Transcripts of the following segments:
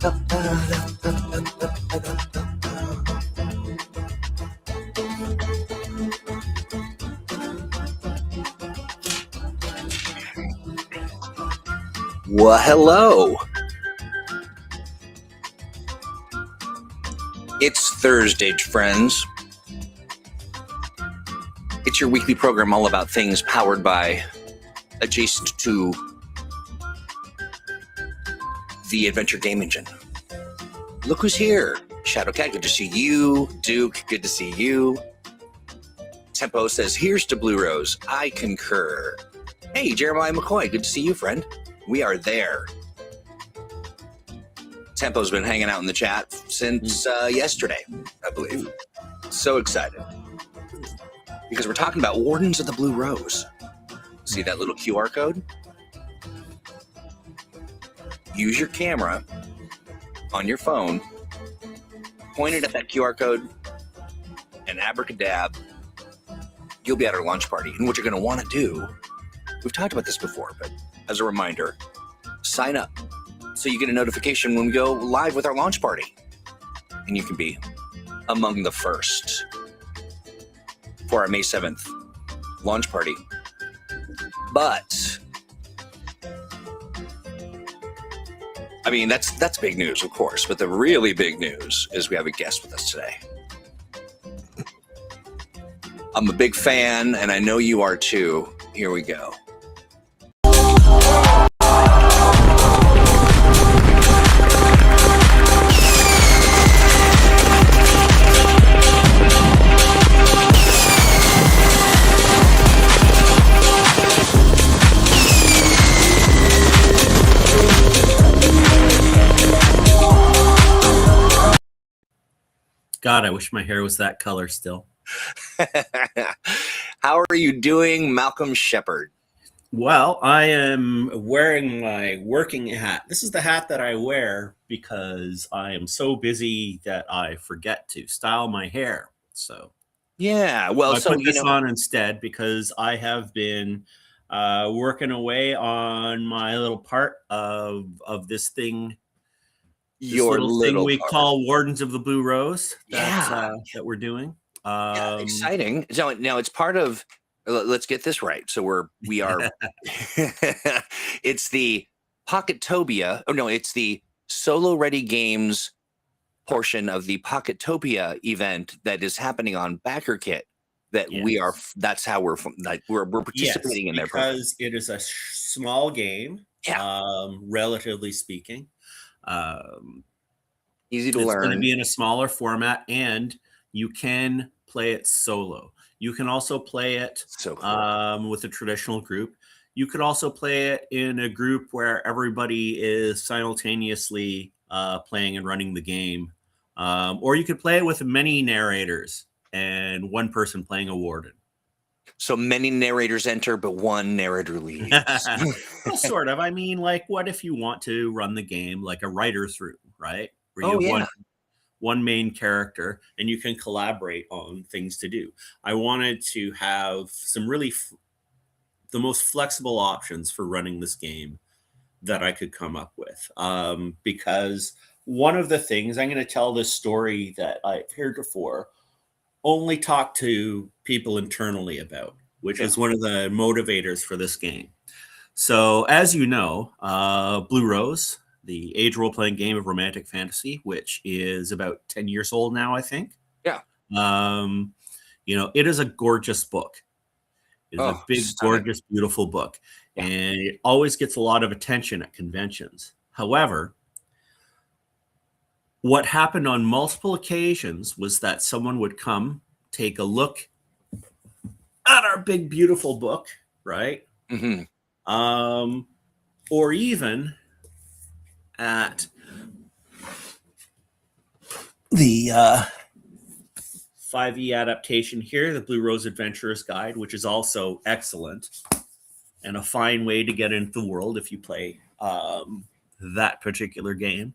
Well, hello. It's ThursdAGE, friends. It's your weekly program all about things powered by, adjacent to the adventure game engine. Look who's here. Shadowcat, good to see you. Duke, good to see you. Tempo says, here's to Blue Rose. I concur. Hey, Jeremiah McCoy, good to see you, friend. We are there. Tempo's been hanging out in the chat since yesterday, I believe. So excited. Because we're talking about Wardens of the Blue Rose. See that little QR code? Use your camera on your phone, point it at that QR code, and abracadab, you'll be at our launch party. And what you're going to want to do, we've talked about this before, but as a reminder, sign up so you get a notification when we go live with our launch party. And you can be among the first for our May 7th launch party. But I mean, that's big news, of course, but the really big news is we have a guest with us today. I'm a big fan, and I know you are too. Here we go. God, I wish my hair was that color still. How are you doing, Malcolm Sheppard? Well, I am wearing my working hat. This is the hat that I wear because I am so busy that I forget to style my hair. So yeah, well, I put this on instead because I have been working away on my little part of this thing. Your little thing we part. call Wardens of the Blue Rose that we're doing. Exciting. So now it's part of, let's get this right. So we are, it's the Pocketopia. Oh no, it's the Solo Ready Games portion of the Pocketopia event that is happening on Backerkit. That that's how we're participating in there because it is a small game, relatively speaking. Easy to learn. It's going to be in a smaller format, and you can play it solo. You can also play it with a traditional group. You could also play it in a group where everybody is simultaneously playing and running the game. Or you could play it with many narrators and one person playing a warden. So many narrators enter, but one narrator leaves. Well, sort of. I mean, like, what if you want to run the game like a writer through, right? Where you have one main character and you can collaborate on things to do. I wanted to have some really the most flexible options for running this game that I could come up with. Because one of the things, I'm going to tell this story that I've heretofore only talk to people internally about, which is one of the motivators for this game. So as you know, Blue Rose, the age role-playing game of romantic fantasy, which is about 10 years old now, I think. Yeah. It is a gorgeous book. It is a big, gorgeous, beautiful book. Yeah. And it always gets a lot of attention at conventions. However, what happened on multiple occasions was that someone would come, take a look at our big, beautiful book, right? Mm-hmm. Or even at the 5e adaptation here, the Blue Rose Adventurer's Guide, which is also excellent and a fine way to get into the world if you play that particular game.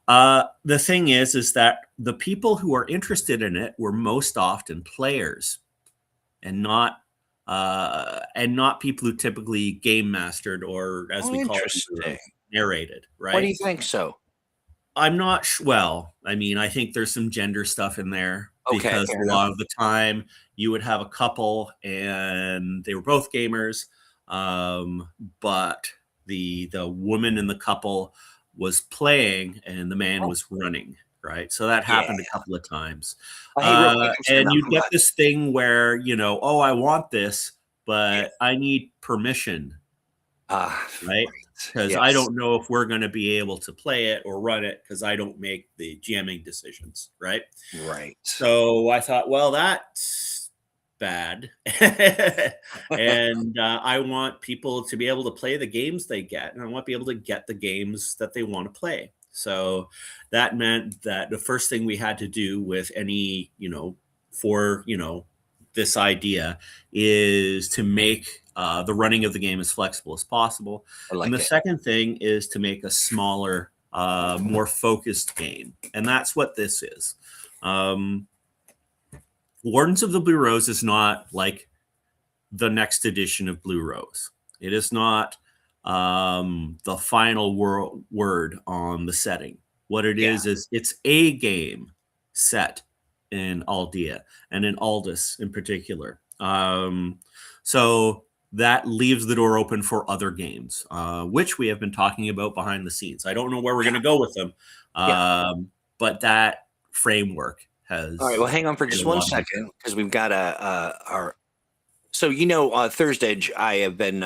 The thing is that the people who are interested in it were most often players and not people who typically game mastered or, as we call it, narrated, right? Why do you think so? I'm not well, I mean, I think there's some gender stuff in there Okay, because fair a enough. lot of the time you would have a couple and they were both gamers, but the woman in the couple was playing and the man Oh, was running, right? So that yeah. happened a couple of times. Hey, real quick, I'm sorry, And you Malcolm. Go get ahead. this thing where, oh, I want this, Yeah. but I need permission, right? Right. Because I Yes. don't know if we're going to be able to play it or run it because I don't make the jamming decisions, right? Right. So I thought, well, that's bad. And I want people to be able to play the games they get, and I want to be able to get the games that they want to play. So that meant that the first thing we had to do with any, for, this idea is to make the running of the game as flexible as possible. I And like the it. second thing is to make a smaller, more focused game. And that's what this is. Wardens of the Blue Rose is not like the next edition of Blue Rose. It is not the final word on the setting. What it Yeah. is it's a game set in Aldea and in Aldous in particular. So that leaves the door open for other games, which we have been talking about behind the scenes. I don't know where we're going to go with them, Yeah. but that framework All right. has Well, hang on for been just a one lot of second because we've got our. So ThursdAGE, I have been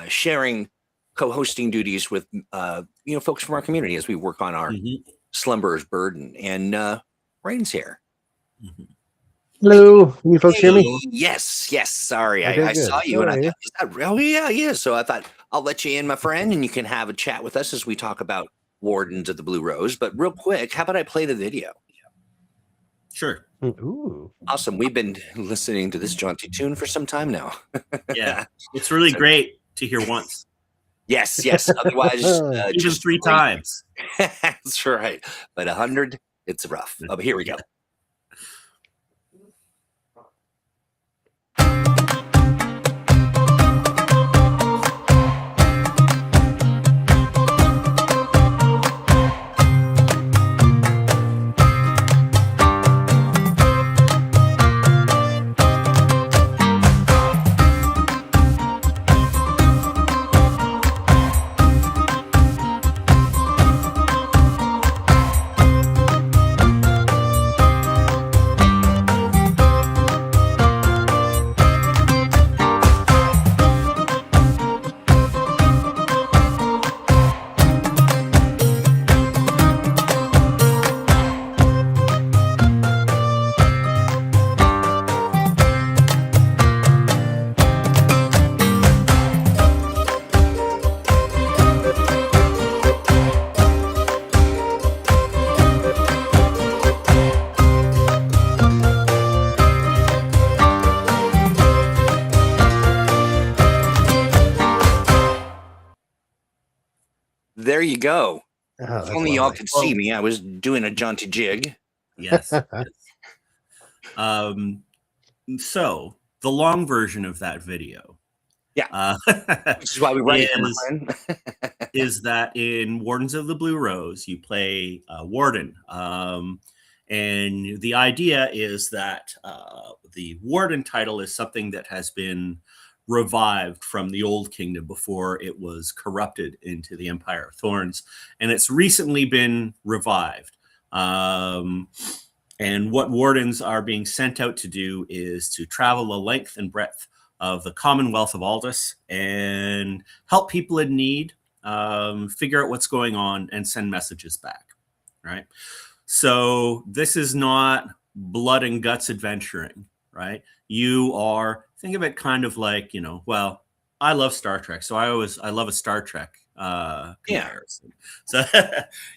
sharing co-hosting duties with folks from our community as we work on our Mhm, slumberer's burden, and Rain's here. mhm. Hello, you folks hear me? Hello. Yes, yes. Sorry, Okay, I saw good. you, How and I are you? thought, is that real? Yeah, yeah. So I thought I'll let you in, my friend, and you can have a chat with us as we talk about Wardens of the Blue Rose. But real quick, how about I play the video? Sure. Ooh. Awesome. We've been listening to this jaunty tune for some time now. Yeah. It's really So, great to hear once, yes, yes. Otherwise, even just 3 great. times. That's right. But 100, it's rough. Oh, but here we go. Yeah. There you go. Oh, If that's only y'all lovely. could see me. I was doing a jaunty jig. Yes. Yes. So the long version of that video, Yeah. Which is why we write it, my is friend. is that in Wardens of the Blue Rose, you play Warden. And the idea is that the Warden title is something that has been revived from the Old Kingdom before it was corrupted into the Empire of Thorns. And it's recently been revived. And what Wardens are being sent out to do is to travel the length and breadth of the Commonwealth of Aldous and help people in need, figure out what's going on, and send messages back, right? So this is not blood and guts adventuring, right? You are, think of it kind of like, well, I love Star Trek, so I love a Star Trek comparison. So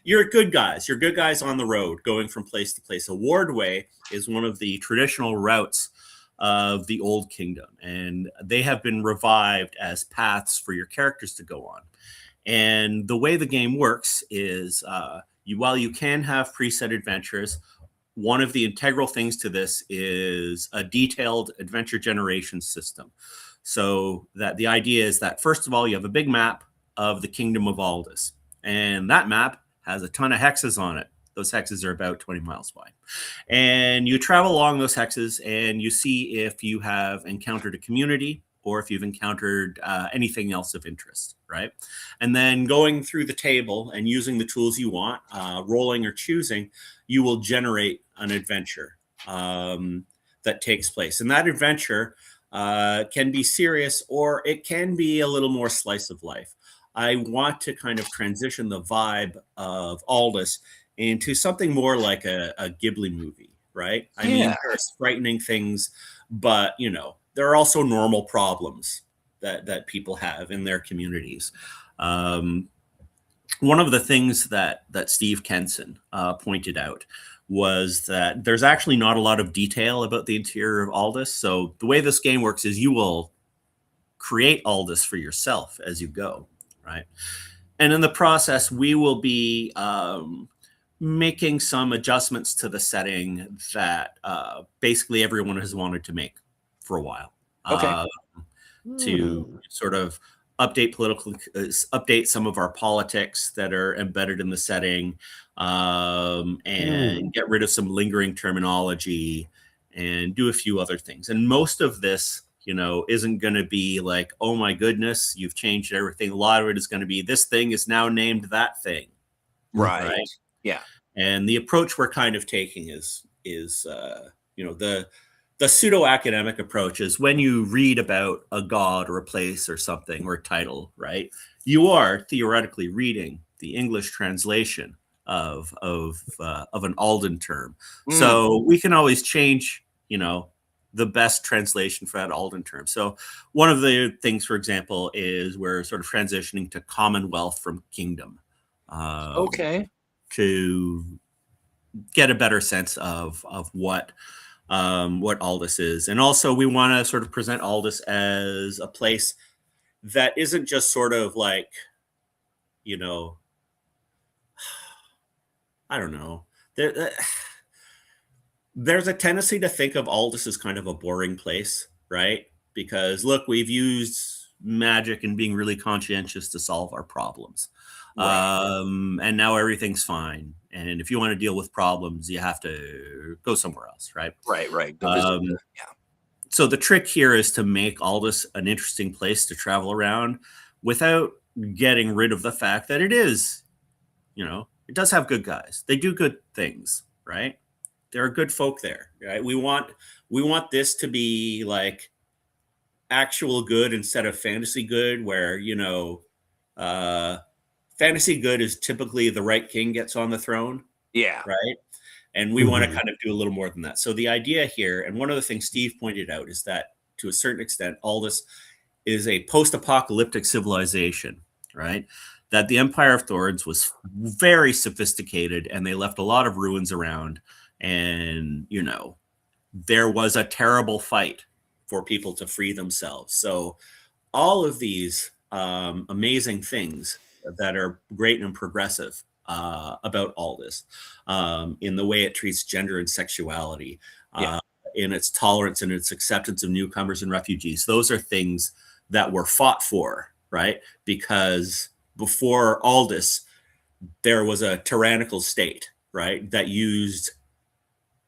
you're good guys. You're good guys on the road going from place to place. A Wardway is one of the traditional routes of the Old Kingdom, and they have been revived as paths for your characters to go on. And the way the game works is while you can have preset adventures, one of the integral things to this is a detailed adventure generation system. So that the idea is that, first of all, you have a big map of the Kingdom of Aldous, and that map has a ton of hexes on it. Those hexes are about 20 miles wide. And you travel along those hexes and you see if you have encountered a community or if you've encountered anything else of interest, right? And then going through the table and using the tools you want, rolling or choosing, you will generate an adventure that takes place. And that adventure can be serious or it can be a little more slice of life. I want to kind of transition the vibe of Aldous into something more like a Ghibli movie, right? I mean, there's frightening things, but there are also normal problems that people have in their communities. One of the things that Steve Kenson pointed out was that there's actually not a lot of detail about the interior of Aldous. So the way this game works is you will create Aldous for yourself as you go, right? And in the process, we will be making some adjustments to the setting that basically everyone has wanted to make for a while. To sort of update some of our politics that are embedded in the setting, and get rid of some lingering terminology and do a few other things. And most of this, isn't going to be like, oh my goodness, you've changed everything. A lot of it is going to be, this thing is now named that thing. Right. Yeah. And the approach we're kind of taking is the pseudo-academic approach is when you read about a god or a place or something or a title, right? You are theoretically reading the English translation of an Alden term. So we can always change, the best translation for that Alden term. So one of the things, for example, is we're sort of transitioning to Commonwealth from Kingdom. To get a better sense of what Aldous is. And also we want to sort of present Aldous as a place that isn't just sort of like, I don't know. There's a tendency to think of Aldous as kind of a boring place, right? Because look, we've used magic and being really conscientious to solve our problems. And now everything's fine. And if you want to deal with problems, you have to go somewhere else, right? Right. So the trick here is to make Aldous an interesting place to travel around without getting rid of the fact that it is, it does have good guys. They do good things, right? There are good folk there, right? We want this to be like actual good instead of fantasy good, where, fantasy good is typically the right king gets on the throne. Yeah. Right. And we want to kind of do a little more than that. So the idea here, and one of the things Steve pointed out, is that to a certain extent, Aldous is a post-apocalyptic civilization, right? That the Empire of Thorns was very sophisticated and they left a lot of ruins around. And, there was a terrible fight for people to free themselves. So all of these amazing things that are great and progressive about Aldous, in the way it treats gender and sexuality, in its tolerance and its acceptance of newcomers and refugees. Those are things that were fought for, right? Because before Aldous, there was a tyrannical state, right, that used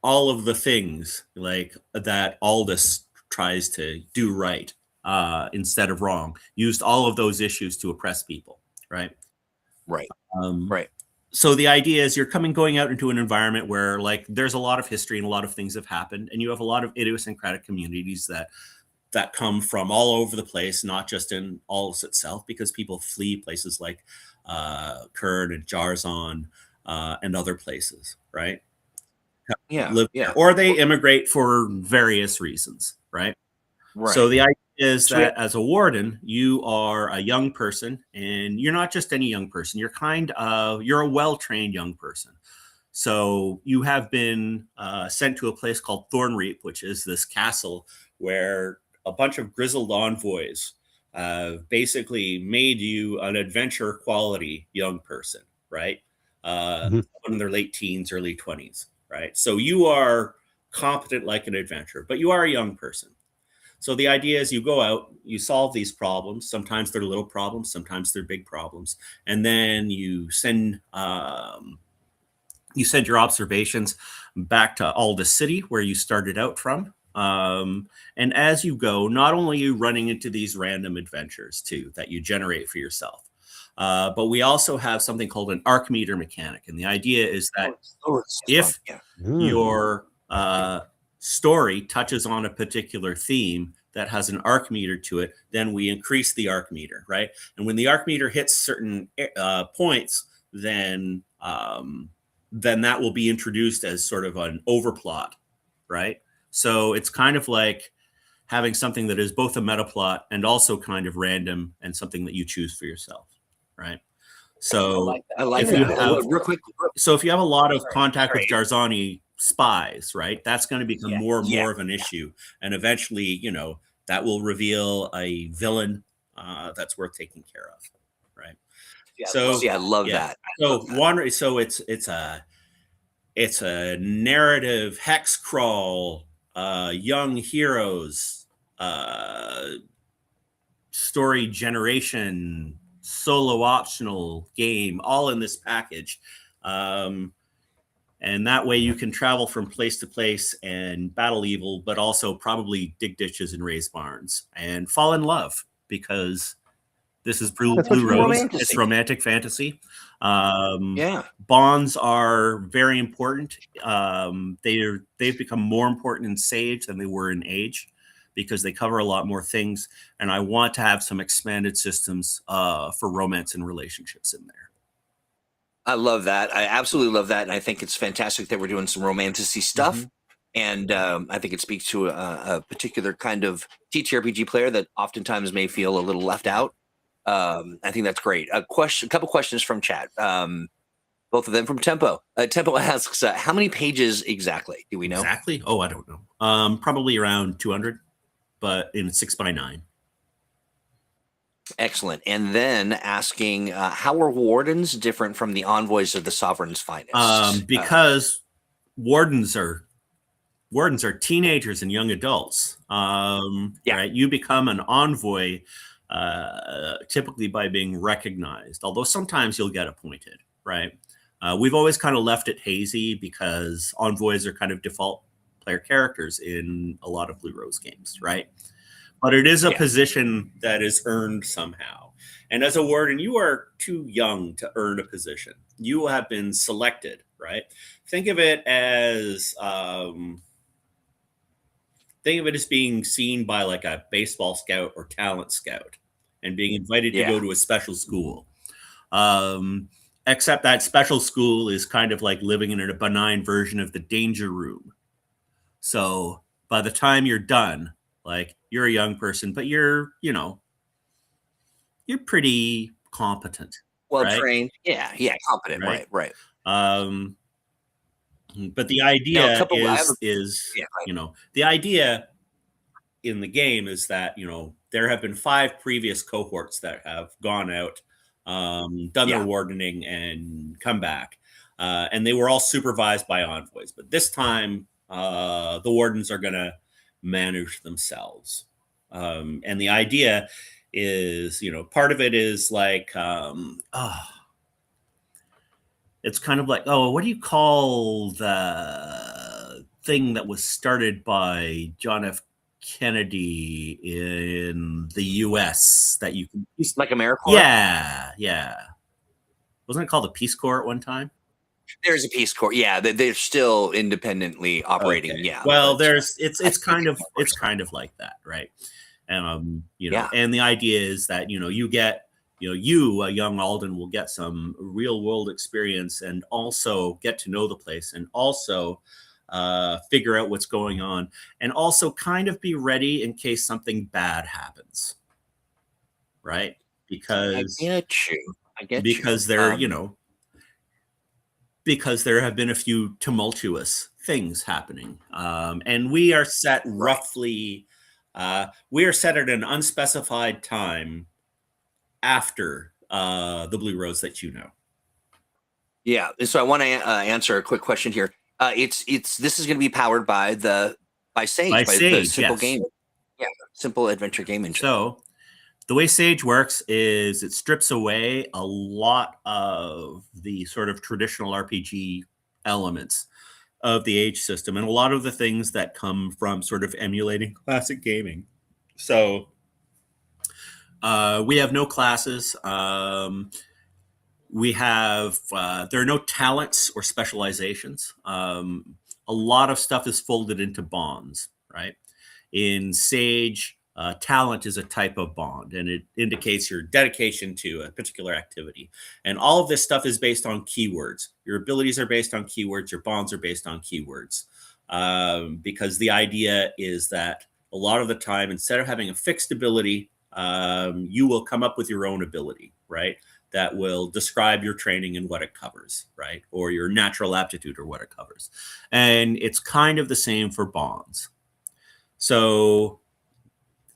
all of the things like that Aldous tries to do right instead of wrong, used all of those issues to oppress people. Right. So the idea is you're going out into an environment where like there's a lot of history and a lot of things have happened, and you have a lot of idiosyncratic communities that come from all over the place, not just in Aldous itself, because people flee places like Kern and Jarzon and other places, right? Or they immigrate for various reasons, right? So the idea is that as a warden, you are a young person, and you're not just any young person. You're a well-trained young person. So you have been sent to a place called Thornreap, which is this castle where a bunch of grizzled envoys basically made you an adventure quality young person, right? In their late teens, early 20s, right? So you are competent like an adventurer, but you are a young person. So the idea is you go out, you solve these problems. Sometimes they're little problems, sometimes they're big problems, and then you send your observations back to Aldous City, where you started out from. And as you go, not only are you running into these random adventures too that you generate for yourself, but we also have something called an arc meter mechanic. And the idea is that if your story touches on a particular theme that has an arc meter to it, then we increase the arc meter, right? And when the arc meter hits certain points, then that will be introduced as sort of an overplot, right? So it's kind of like having something that is both a meta plot and also kind of random and something that you choose for yourself, right? So I like that. Real quick. So if you have a lot of contact with Jarzani spies, right, that's going to become more and more of an issue. And eventually, you know, that will reveal a villain that's worth taking care of, right? Yeah, so I love that. So it's a narrative hex crawl, young heroes, story generation, solo optional game, all in this package. And that way you can travel from place to place and battle evil, but also probably dig ditches and raise barns and fall in love, because this is Blue Rose. It's romantic fantasy. Bonds are very important. They've become more important in Sage than they were in Age, because they cover a lot more things. And I want to have some expanded systems for romance and relationships in there. I love that. I absolutely love that. And I think it's fantastic that we're doing some romantic-y stuff. And I think it speaks to a particular kind of TTRPG player that oftentimes may feel a little left out. I think that's great. A couple questions from chat. Both of them from Tempo. Tempo asks, how many pages exactly? Do we know? Exactly? Oh, I don't know. Probably around 200, but in 6x9. Excellent. And then asking, how are Wardens different from the envoys of the Sovereign's Finest? Because Wardens are teenagers and young adults. Right? You become an envoy typically by being recognized, although sometimes you'll get appointed, right? We've always kind of left it hazy because envoys are kind of default player characters in a lot of Blue Rose games, right? But it is a position that is earned somehow. And as a warden, you are too young to earn a position. You have been selected, right? Think of it as being seen by like a baseball scout or talent scout and being invited to go to a special school. Except that special school is kind of like living in a benign version of the danger room. So by the time you're done, like, you're a young person, but you're pretty competent. Well trained. Competent. Right. Right. But the idea the idea in the game is that, there have been 5 previous cohorts that have gone out, done their wardening and come back. And they were all supervised by envoys. But this time, the wardens are going to manage themselves. And the idea is, part of it is like, it's kind of like, what do you call the thing that was started by John F. Kennedy in the U.S. that you can... Like AmeriCorps? Yeah. Wasn't it called the Peace Corps at one time? There's a Peace Corps. Yeah, they're still independently operating. Okay. Yeah. Well, it's kind of like that, right? And and the idea is that you get you, a young Alden, will get some real world experience and also get to know the place and also figure out what's going on and also kind of be ready in case something bad happens, right? Because I get you. Because there have been a few tumultuous things happening. And we are set roughly, we are set at an unspecified time after the Blue Rose that you know. Yeah, so I want to answer a quick question here. This is going to be powered by Sage, by the simple game. Simple adventure game engine. So the way Sage works is it strips away a lot of the sort of traditional RPG elements of the Age system and a lot of the things that come from sort of emulating classic gaming. So we have no classes. We have there are no talents or specializations. A lot of stuff is folded into bonds, right? In Sage, talent is a type of bond, and it indicates your dedication to a particular activity. And all of this stuff is based on keywords. Your abilities are based on keywords. Your bonds are based on keywords. Because the idea is that a lot of the time, instead of having a fixed ability, you will come up with your own ability, right? That will describe your training and what it covers, right? Or your natural aptitude or what it covers. And it's kind of the same for bonds. So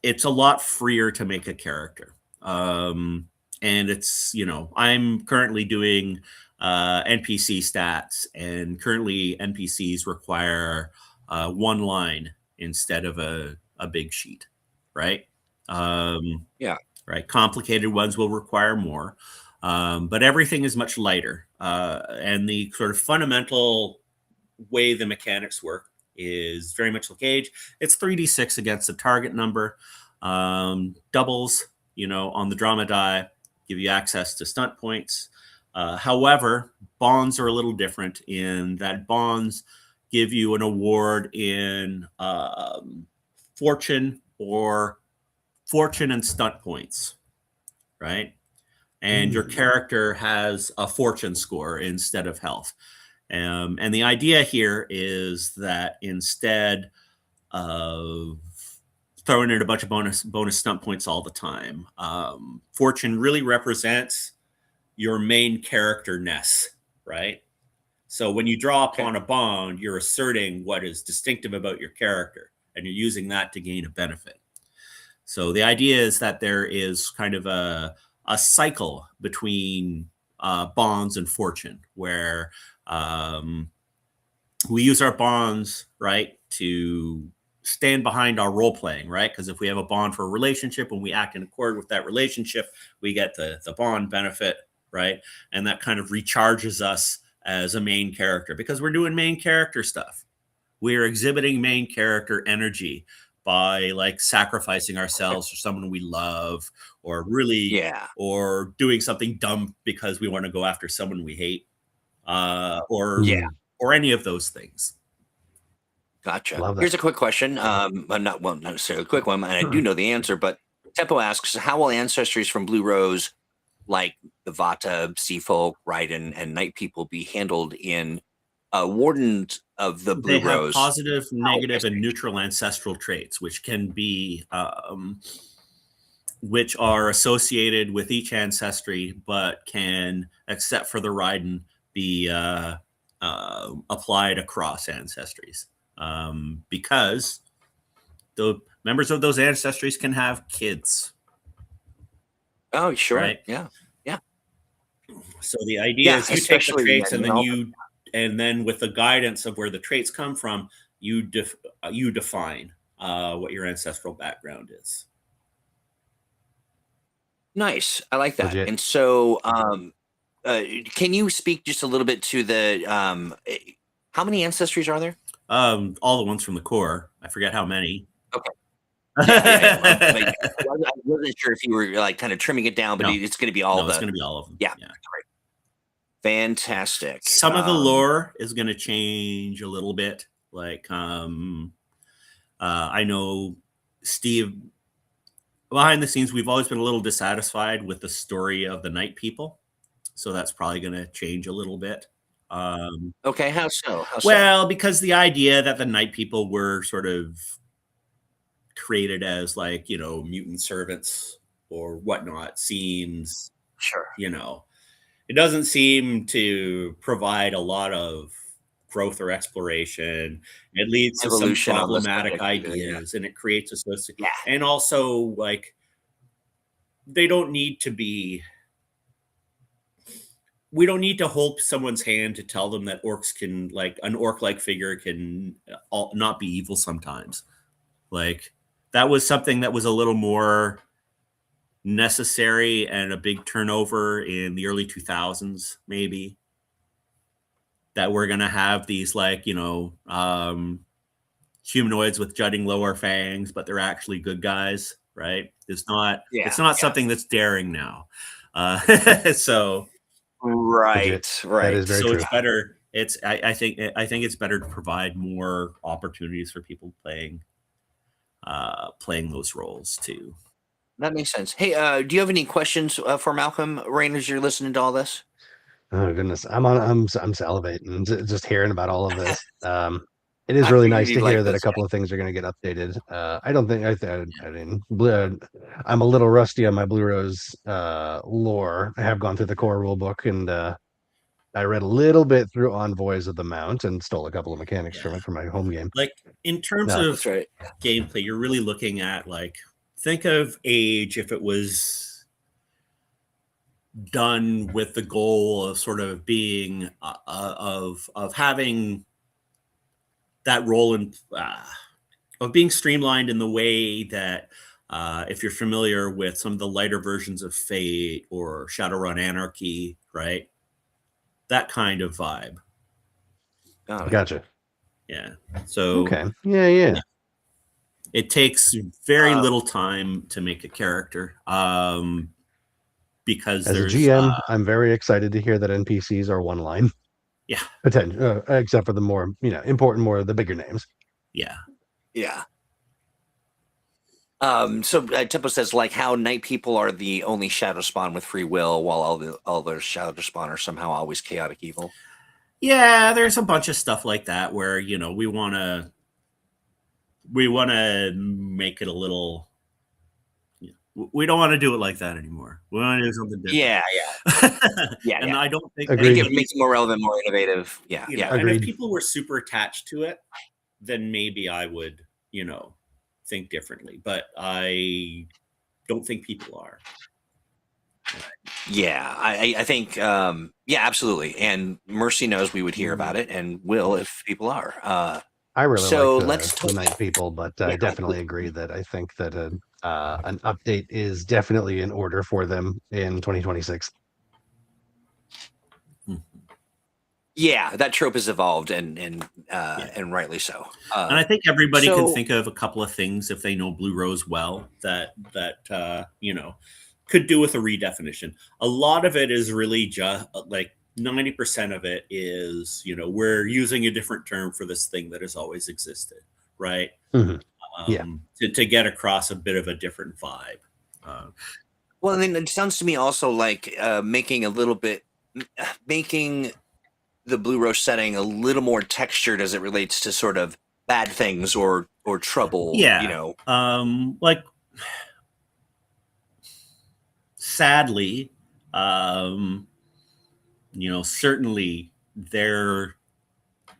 it's a lot freer to make a character. And it's, I'm currently doing NPC stats, and currently NPCs require one line instead of a big sheet, right? Right. Complicated ones will require more, but everything is much lighter. And the sort of fundamental way the mechanics work is very much like Age. It's 3d6 against the target number. Doubles, on the drama die give you access to stunt points. However, bonds are a little different in that bonds give you an award in fortune and stunt points, right? And your character has a fortune score instead of health. And the idea here is that instead of throwing in a bunch of bonus stunt points all the time, fortune really represents your main character-ness, right? So when you draw upon a bond, you're asserting what is distinctive about your character, and you're using that to gain a benefit. So the idea is that there is kind of a cycle between bonds and fortune, where we use our bonds, right, to stand behind our role playing, right? Because if we have a bond for a relationship and we act in accord with that relationship, we get the bond benefit, right? And that kind of recharges us as a main character because we're doing main character stuff. We're exhibiting main character energy by like sacrificing ourselves for someone we love, or really, or doing something dumb because we want to go after someone we hate, or any of those things. Gotcha. Here's a quick question. Not necessarily a quick one, and I do know the answer, but Tempo asks, how will ancestries from Blue Rose, like the Vata, Seafolk, Raiden, and Night People, be handled in Wardens of the Blue Rose? They have positive, negative, and neutral ancestral traits, which can be, which are associated with each ancestry, but can, except for the Raiden, be applied across ancestries. Because the members of those ancestries can have kids. Oh, sure. Right? Yeah. So the idea is you take the traits and then with the guidance of where the traits come from, you define what your ancestral background is. Nice. I like that. Legit. And so can you speak just a little bit to the how many ancestries are there? All the ones from the core. I forget how many. Okay. I wasn't sure if you were like kind of trimming it down, but it's going to be all. It's going to be all of them. Yeah. Great. Fantastic. Some of the lore is going to change a little bit. Like, I know Steve. Behind the scenes, we've always been a little dissatisfied with the story of the Night People, so that's probably going to change a little bit. Okay, how so? Well, because the idea that the Night People were sort of created as like, mutant servants or whatnot seems, it doesn't seem to provide a lot of growth or exploration. It leads to some problematic ideas, and it creates a and also like they don't need to be. We don't need to hold someone's hand to tell them that orcs can, like, an orc-like figure can not be evil sometimes. Like, that was something that was a little more necessary and a big turnover in the early 2000s, maybe. That we're going to have these like, humanoids with jutting lower fangs, but they're actually good guys, right? It's not something that's daring now. So right. That is very so true. it's better. I think it's better to provide more opportunities for people playing those roles too. That makes sense. Hey, do you have any questions for Malcolm, Rain, as you're listening to all this? Oh goodness, I'm salivating just hearing about all of this. It is I really figured nice you'd to hear like that a this, couple of things are going to get updated. I don't think I'm a little rusty on my Blue Rose lore. I have gone through the core rule book and I read a little bit through Envoys of the Mount and stole a couple of mechanics from it for my home game. Like in terms No. of That's right. gameplay, you're really looking at like, think of Age if it was done with the goal of sort of being of having that role in of being streamlined in the way that if you're familiar with some of the lighter versions of Fate or Shadowrun Anarchy, right? That kind of vibe. Gotcha. Yeah. So okay. Yeah. It takes very little time to make a character. Because as a GM, I'm very excited to hear that NPCs are one line. Yeah. Potential, except for the more, important, more of the bigger names. Yeah. Yeah. So Tempo says like how night people are the only shadow spawn with free will, while all their shadow spawn are somehow always chaotic evil. Yeah, there's a bunch of stuff like that where we want to make it a little. We don't want to do it like that anymore. We want to do something different. Yeah. And I don't think make it more relevant, more innovative. Yeah. And if people were super attached to it, then maybe I would, think differently. But I don't think people are. Yeah, I think, absolutely. And Mercy knows we would hear about it, and will if people are. I really like the night people, but I definitely agree that I think that an update is definitely in order for them in 2026. Yeah, that trope has evolved, and rightly so. And I think everybody can think of a couple of things if they know Blue Rose well that could do with a redefinition. A lot of it is really just like 90% of it is, we're using a different term for this thing that has always existed, right? Mm-hmm. To get across a bit of a different vibe. Well, I mean, it sounds to me also like making the Blue Rose setting a little more textured as it relates to sort of bad things or trouble. Yeah. Like, sadly, certainly there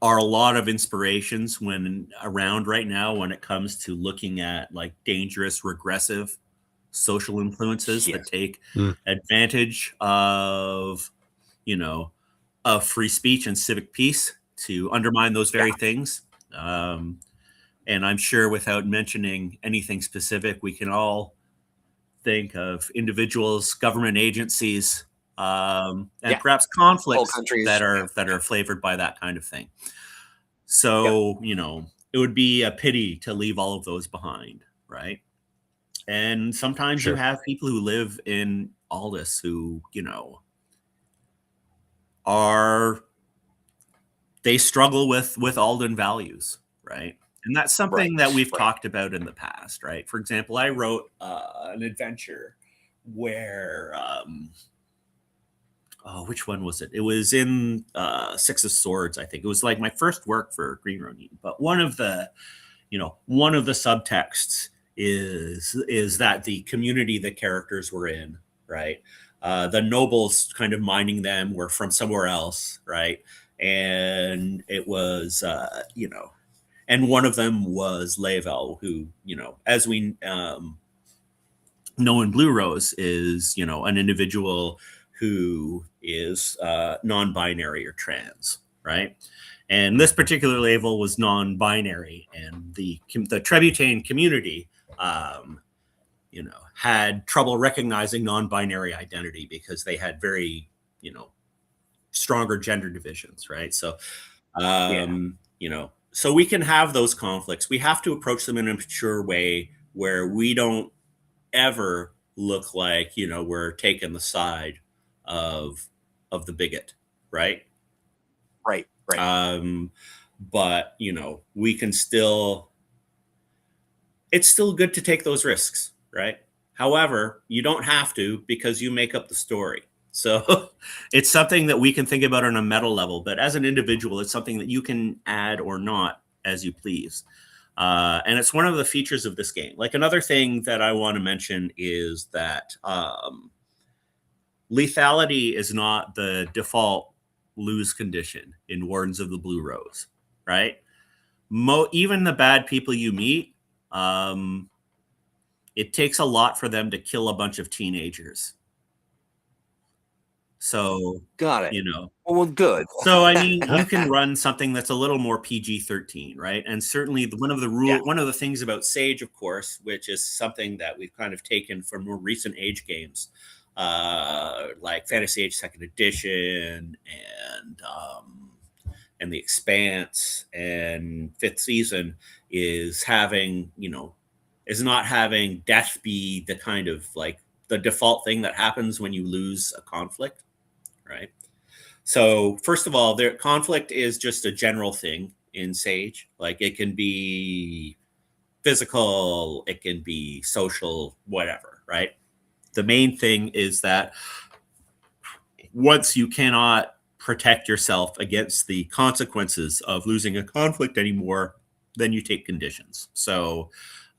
are a lot of inspirations around right now when it comes to looking at like dangerous, regressive social influences that take advantage of, of free speech and civic peace to undermine those very things. And I'm sure without mentioning anything specific, we can all think of individuals, government agencies, and perhaps conflicts that are flavored by that kind of thing. So, it would be a pity to leave all of those behind, right? And sometimes you have people who live in Aldous who, they struggle with Alden values, right? And that's something that we've talked about in the past, right? For example, I wrote an adventure where, which one was it? It was in Six of Swords, I think. It was like my first work for Green Ronin. But one of the subtexts is that the community the characters were in, right? The nobles kind of minding them were from somewhere else, right? And it was, and one of them was Level, who, as we know in Blue Rose, is, an individual who is non-binary or trans, right? And this particular Level was non-binary, and the Trebuchan community had trouble recognizing non-binary identity because they had very, stronger gender divisions, right? So, so we can have those conflicts. We have to approach them in a mature way where we don't ever look like, we're taking the side of the bigot, right? Right. But, we can still, it's still good to take those risks, right? However, you don't have to because you make up the story. So it's something that we can think about on a meta level, but as an individual, it's something that you can add or not as you please. And it's one of the features of this game. Like, another thing that I want to mention is that lethality is not the default lose condition in Wardens of the Blue Rose, right? Even the bad people you meet, it takes a lot for them to kill a bunch of teenagers. So, got it. Well, good. So, I mean, you can run something that's a little more PG-13, right? And certainly one of the things about SAGE, of course, which is something that we've kind of taken from more recent Age games, like Fantasy Age 2nd Edition and The Expanse and 5th Season, is having, is not having death be the kind of like the default thing that happens when you lose a conflict, right? So first of all, their conflict is just a general thing in SAGE. Like, it can be physical, it can be social, whatever, right? The main thing is that once you cannot protect yourself against the consequences of losing a conflict anymore, then you take conditions. So,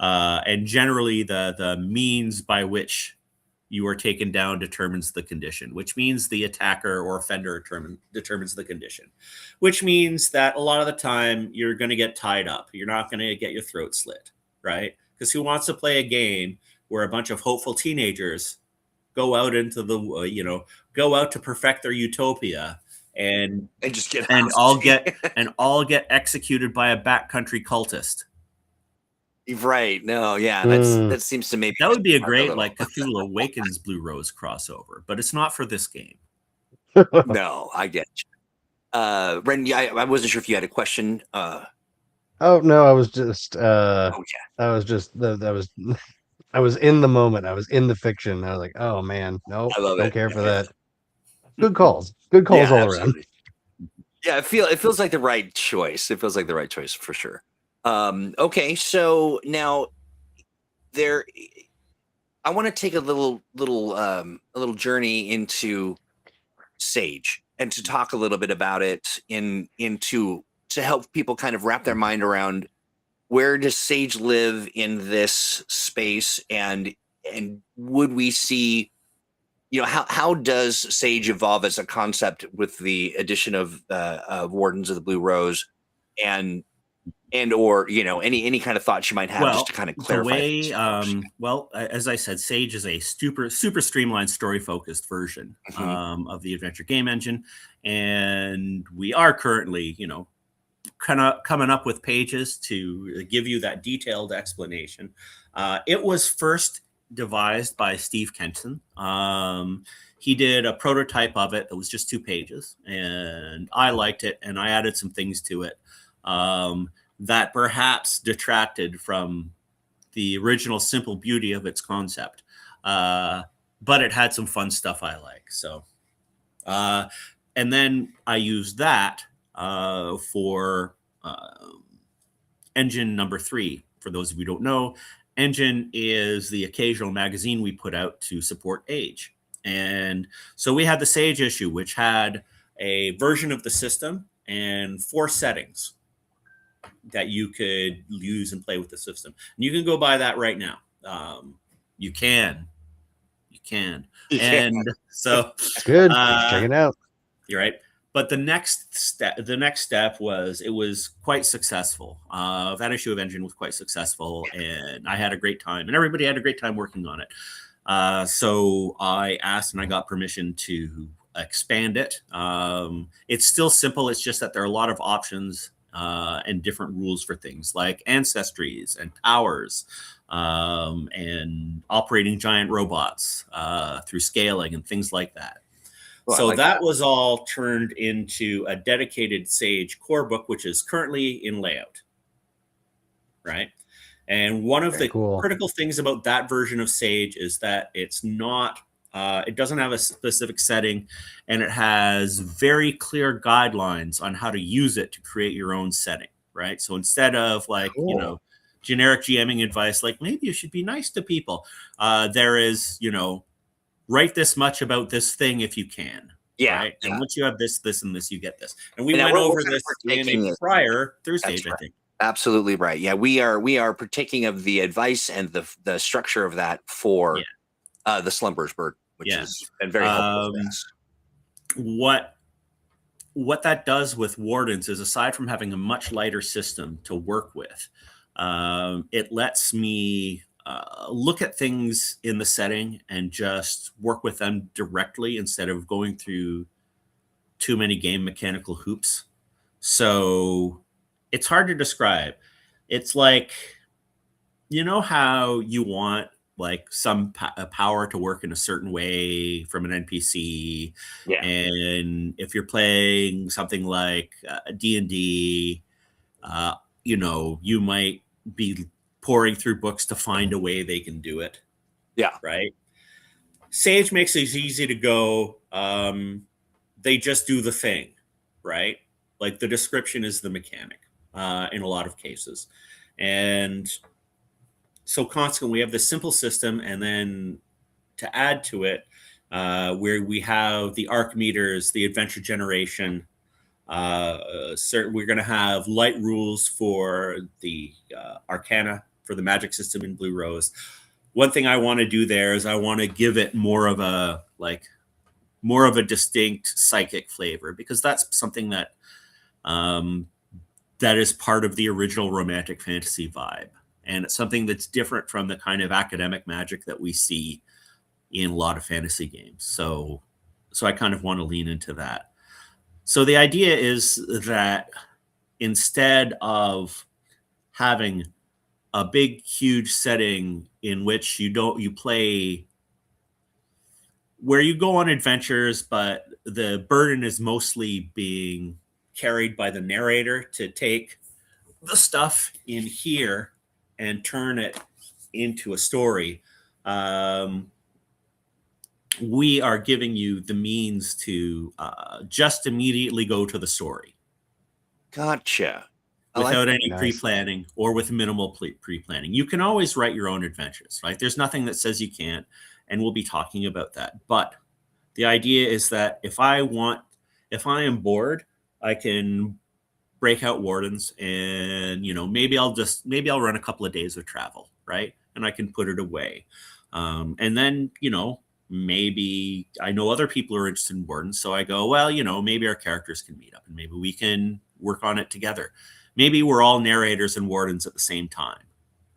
and generally the means by which you are taken down determines the condition, which means the attacker or offender determines the condition, which means that a lot of the time you're going to get tied up. You're not going to get your throat slit, right? Because who wants to play a game where a bunch of hopeful teenagers go out into the, go out to perfect their utopia and just get all get executed by a backcountry cultist? Right. No, yeah. That seems to maybe that would be a great like Cthulhu Awakens Blue Rose crossover, but it's not for this game. No, I get you. Ren, I wasn't sure if you had a question. Oh no, I was just I was in the moment. I was in the fiction. I was like, oh man, no, don't care for that. Good calls all around. Yeah, it feels like the right choice. It feels like the right choice for sure. Okay, so now I want to take a little journey into SAGE and to talk a little bit about it to help people kind of wrap their mind around where does SAGE live in this space, and would we see, how does SAGE evolve as a concept with the addition of Wardens of the Blue Rose, and or any kind of thoughts you might have, just to kind of clarify things. As I said, SAGE is a super streamlined, story focused version of the adventure game engine, and we are currently kind of coming up with pages to give you that detailed explanation. It was first devised by Steve Kenton. He did a prototype of it that was just 2 pages, and I liked it, and I added some things to it that perhaps detracted from the original simple beauty of its concept. But it had some fun stuff I like. So, and then I used that for Engine number 3. For those of you who don't know, Engine is the occasional magazine we put out to support Age. And so we had the SAGE issue, which had a version of the system and 4 settings that you could use and play with the system. And you can go buy that right now. You can. And so good. Check it out. You're right. But the next step was, it was quite successful. That issue of Engine was quite successful, and I had a great time, and everybody had a great time working on it. So I asked and I got permission to expand it. It's still simple. It's just that there are a lot of options and different rules for things like ancestries and powers and operating giant robots through scaling and things like that. Well, so like that was all turned into a dedicated SAGE core book, which is currently in layout. Right. And one of the critical things about that version of SAGE is that it's not, it doesn't have a specific setting, and it has very clear guidelines on how to use it to create your own setting. Right. So instead of like, you know, generic GMing advice, like maybe you should be nice to people, there is, you know, write this much about this thing if you can. Yeah. Right. Yeah. And once you have this, this, and this, you get this. And we went over this in a prior ThursdAGE, I think. Absolutely right. Yeah, we are partaking of the advice and the structure of that for the Slumber's Bird, which has been very helpful for us. What that does with Wardens is, aside from having a much lighter system to work with, it lets me look at things in the setting and just work with them directly instead of going through too many game mechanical hoops. So it's hard to describe. It's like, you know how you want like some power to work in a certain way from an NPC. Yeah. And if you're playing something like D&D, you know, you might be pouring through books to find a way they can do it. Yeah. Right. SAGE makes it easy to go. They just do the thing, right? Like the description is the mechanic in a lot of cases. And so consequently, we have this simple system, and then to add to it, where we have the arc meters, the adventure generation. We're going to have light rules for the arcana, for the magic system in Blue Rose. One thing I want to do there is I want to give it more of a distinct psychic flavor, because that's something that that is part of the original romantic fantasy vibe. And it's something that's different from the kind of academic magic that we see in a lot of fantasy games. So I kind of want to lean into that. So the idea is that instead of having a big, huge setting in which you play, where you go on adventures, but the burden is mostly being carried by the narrator to take the stuff in here and turn it into a story. We are giving you the means to just immediately go to the story. Gotcha. Without any pre-planning or with minimal pre-planning. You can always write your own adventures, right? There's nothing that says you can't, and we'll be talking about that. But the idea is that if I am bored, I can break out Wardens, and maybe I'll run a couple of days of travel, right? And I can put it away. And then, maybe I know other people are interested in Wardens, so I go, well, maybe our characters can meet up and maybe we can work on it together. Maybe we're all narrators and Wardens at the same time,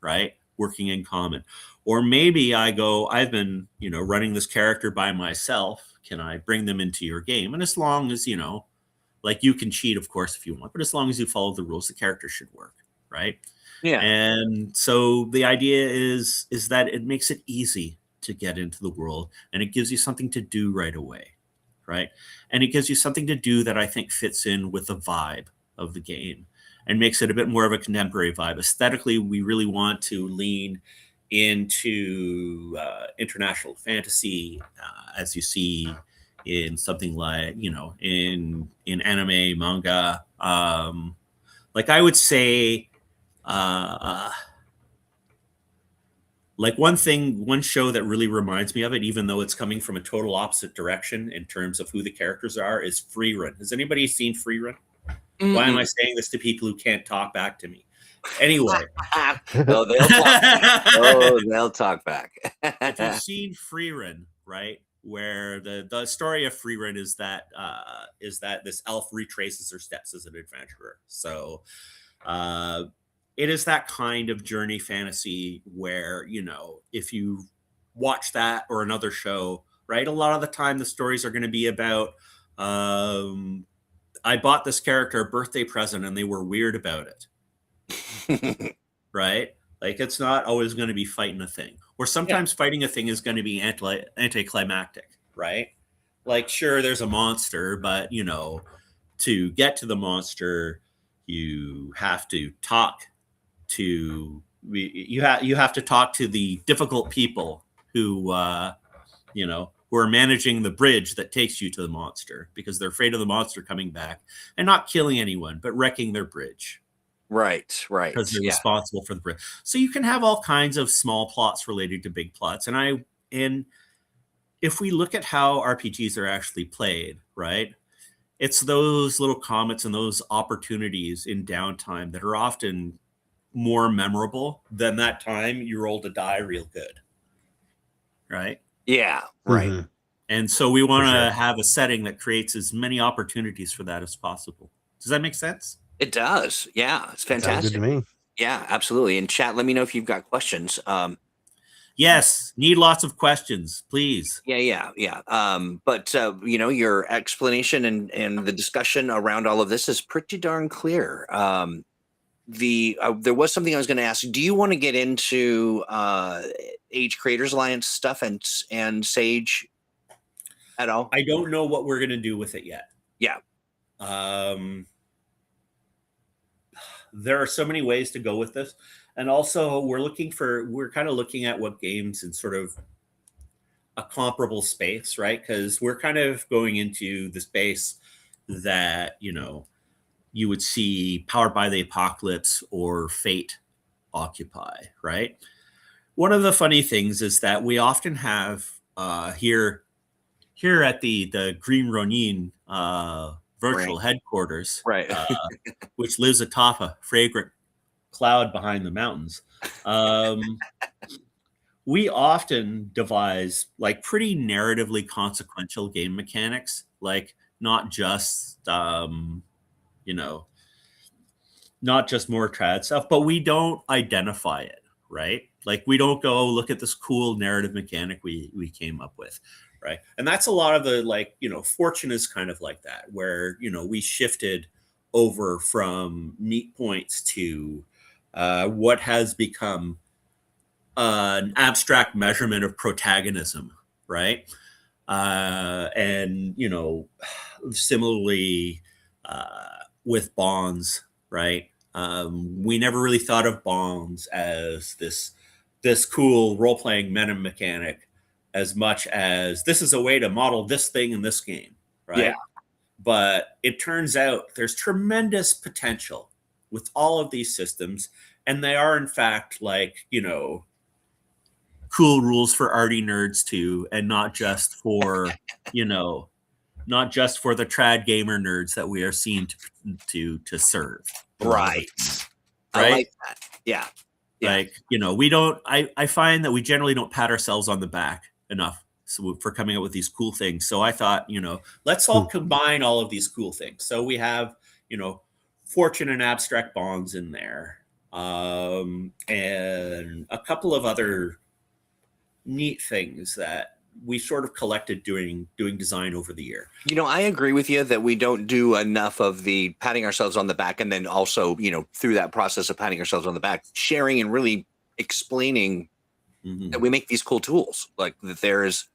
right? Working in common. Or maybe I go, I've been, running this character by myself. Can I bring them into your game? And as long as, like, you can cheat, of course, if you want, but as long as you follow the rules, the character should work, right? Yeah. And so the idea is that it makes it easy to get into the world, and it gives you something to do right away, right? And it gives you something to do that I think fits in with the vibe of the game and makes it a bit more of a contemporary vibe. Aesthetically, we really want to lean into international fantasy, as you see in something like, in anime, manga. Like I would say, like one show that really reminds me of it, even though it's coming from a total opposite direction in terms of who the characters are, is Free Run. Has anybody seen Free Run? Mm-hmm. Why am I saying this to people who can't talk back to me? Anyway. No, they'll talk back. Oh, they'll talk back. If you've seen Free Run, right, where the story of Free Run is that this elf retraces her steps as an adventurer. So it is that kind of journey fantasy where, if you watch that or another show, right, a lot of the time the stories are going to be about, I bought this character a birthday present and they were weird about it. Right? Like it's not always going to be fighting a thing, or sometimes fighting a thing is going to be anticlimactic, right? Like sure, there's a monster, but you know, to get to the monster, you have to talk to you have to talk to the difficult people who who are managing the bridge that takes you to the monster because they're afraid of the monster coming back and not killing anyone but wrecking their bridge. Right. Because they're responsible for the bridge. So you can have all kinds of small plots related to big plots. And if we look at how RPGs are actually played, right? It's those little comets and those opportunities in downtime that are often more memorable than that time you rolled a die real good. Right? Yeah, right. Mm-hmm. And so we want to have a setting that creates as many opportunities for that as possible. Does that make sense? It does. Yeah, it's fantastic. Sounds good to me. Yeah, absolutely. And chat, let me know if you've got questions. Yes, need lots of questions, please. Yeah. But your explanation and the discussion around all of this is pretty darn clear. There was something I was going to ask. Do you want to get into Age Creators Alliance stuff and Sage at all? I don't know what we're going to do with it yet. Yeah. There are so many ways to go with this. And also we're kind of looking at what games in sort of a comparable space, right? Because we're kind of going into the space that, you would see Powered by the Apocalypse or Fate occupy, right? One of the funny things is that we often have here at the Green Ronin virtual headquarters, right. Which lives atop a fragrant cloud behind the mountains. We often devise like pretty narratively consequential game mechanics, like not just not just more trad stuff, but we don't identify it, right? Like we don't go, oh, look at this cool narrative mechanic we came up with, right? And that's a lot of the Fortune is kind of like that, where we shifted over from neat points to what has become an abstract measurement of protagonism, right? And similarly with bonds, right? We never really thought of bonds as this cool role-playing meta mechanic as much as this is a way to model this thing in this game, right? Yeah. But it turns out there's tremendous potential with all of these systems, and they are in fact cool rules for arty nerds too, and not just for not just for the trad gamer nerds that we are seen to serve. Right. I like that. Yeah. Like, we don't, I find that we generally don't pat ourselves on the back enough for coming up with these cool things. So I thought, let's all combine all of these cool things. So we have, Fortune and abstract bonds in there. And a couple of other neat things that we sort of collected doing design over the year. I agree with you that we don't do enough of the patting ourselves on the back, and then also, through that process of patting ourselves on the back, sharing and really explaining that we make these cool tools, like that there is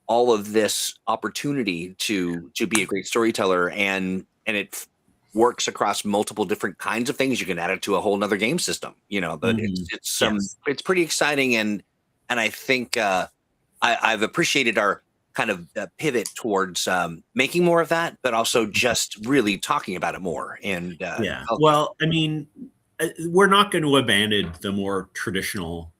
all of this opportunity to be a great storyteller, and it works across multiple different kinds of things. You can add it to a whole nother game system, but it's pretty exciting. And I think I've appreciated our kind of pivot towards making more of that, but also just really talking about it more. And well, I mean, we're not going to abandon the more traditional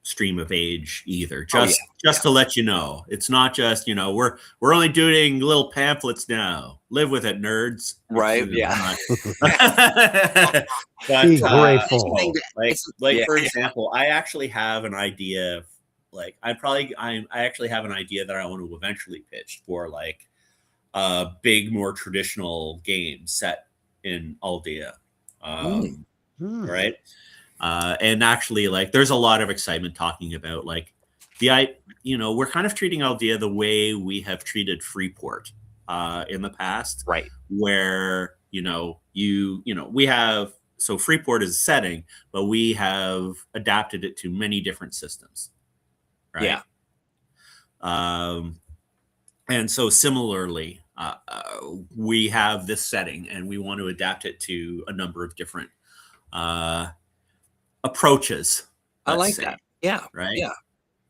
stream of age either. Just to let you know, it's not just we're only doing little pamphlets now. Live with it, nerds. Right? Yeah. But, be grateful. For example, I actually have an idea. I actually have an idea that I want to eventually pitch for a big, more traditional game set in Aldea. Right. And actually there's a lot of excitement talking about we're kind of treating Aldea the way we have treated Freeport in the past. Right. Where, we have so Freeport is a setting, but we have adapted it to many different systems, right? Yeah. And so similarly, we have this setting and we want to adapt it to a number of different approaches. I like that. Yeah. Right. Yeah.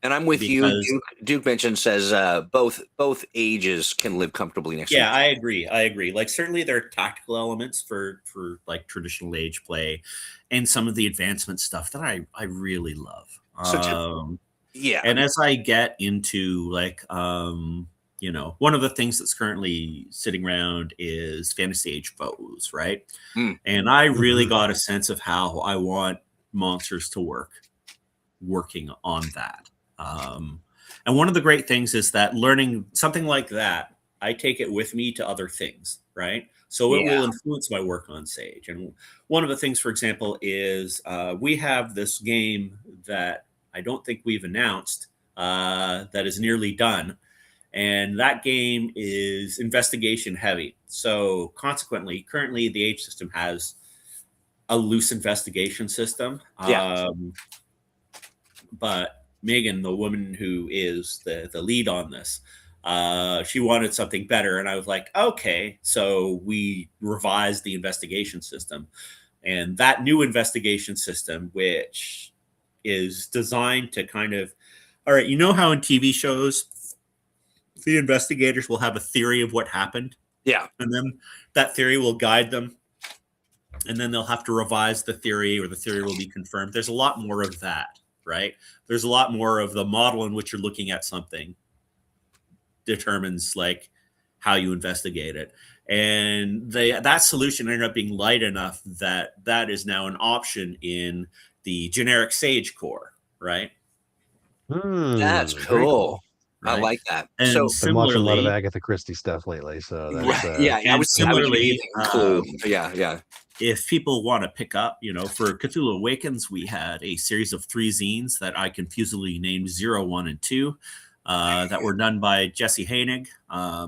And I'm with you. Duke mentioned says both ages can live comfortably next to each other. I agree. Like certainly there are tactical elements for like traditional age play and some of the advancement stuff that I really love. Yeah. And as I get into like one of the things that's currently sitting around is fantasy age foes, right? And I really got a sense of how I want monsters to working on that. And one of the great things is that learning something like that, I take it with me to other things, right? So it will influence my work on Sage. And one of the things, for example, is we have this game that I don't think we've announced that is nearly done. And that game is investigation heavy. So consequently, currently the age system has a loose investigation system. But Megan, the woman who is the lead on this, she wanted something better. And I was like, okay. So we revised the investigation system. And that new investigation system, which is designed to kind of, all right, you know how in TV shows, the investigators will have a theory of what happened? Yeah. And then that theory will guide them. And then they'll have to revise the theory or the theory will be confirmed. There's a lot more of that. Right? There's a lot more of the model in which you're looking at something determines like how you investigate it. And that solution ended up being light enough that is now an option in the generic Sage core, right? That's cool. Right? I like that. And so I've been watching a lot of Agatha Christie stuff lately. So that's, I was similarly clue. Yeah. If people want to pick up, for Cthulhu Awakens, we had a series of 3 zines that I confusedly named 0, 1, and 2 that were done by Jesse Hainig.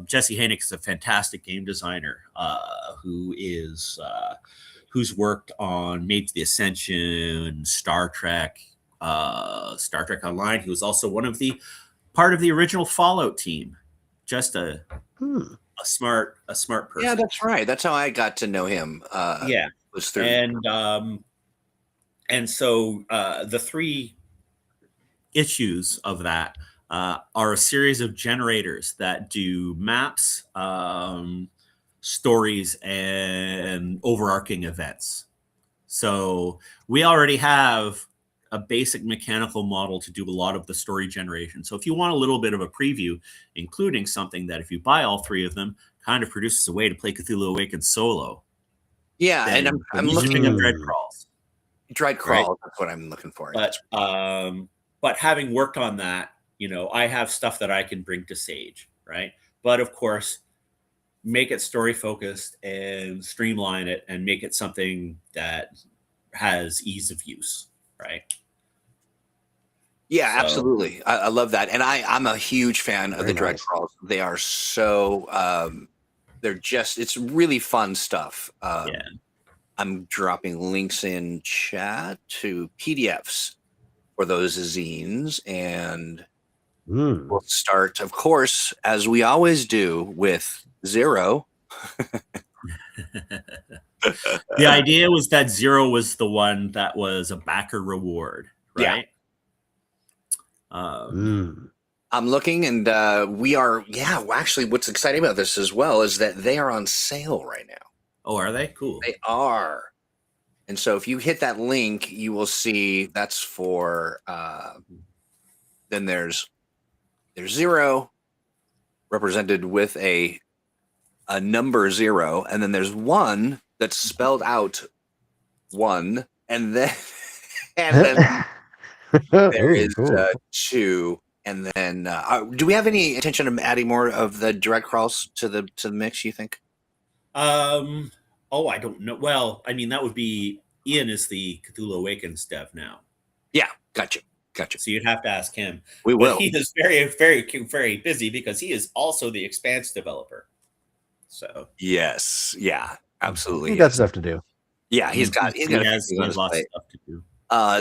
Jesse Hainig is a fantastic game designer who's worked on Made to the Ascension, Star Trek Online. He was also part of the original Fallout team. Just a smart person. Yeah, that's right. That's how I got to know him. Was through. And so the 3 issues of that are a series of generators that do maps, stories, and overarching events. So we already have a basic mechanical model to do a lot of the story generation. So if you want a little bit of a preview, including something that if you buy all 3 of them, kind of produces a way to play Cthulhu Awakens solo. Yeah, and I'm looking at Dread Crawls. Dread Crawls, right? That's what I'm looking for. But having worked on that, I have stuff that I can bring to Sage, right? But of course, make it story focused and streamline it and make it something that has ease of use. Right. Yeah, absolutely. I love that. And I'm a huge fan of the Dread Crawls. They are so, it's really fun stuff. I'm dropping links in chat to PDFs for those zines. And we'll start, of course, as we always do, with 0. The idea was that 0 was the one that was a backer reward, right? I'm looking, and we are. Yeah, actually, what's exciting about this as well is that they are on sale right now. Oh, are they? Cool. They are. And so, if you hit that link, you will see that's for. Then there's 0, represented with a number 0, and then there's 1. That's spelled out 1, and then there is 2, and then do we have any intention of adding more of the Dread Crawls to the mix? You think? I don't know. Well, I mean that would be Ian is the Cthulhu Awakens dev now. Yeah, gotcha. So you'd have to ask him. We will. But he is very, very, very busy because he is also the Expanse developer. So yes, yeah. Absolutely. He got stuff to do. Yeah, He he has lots of stuff to do.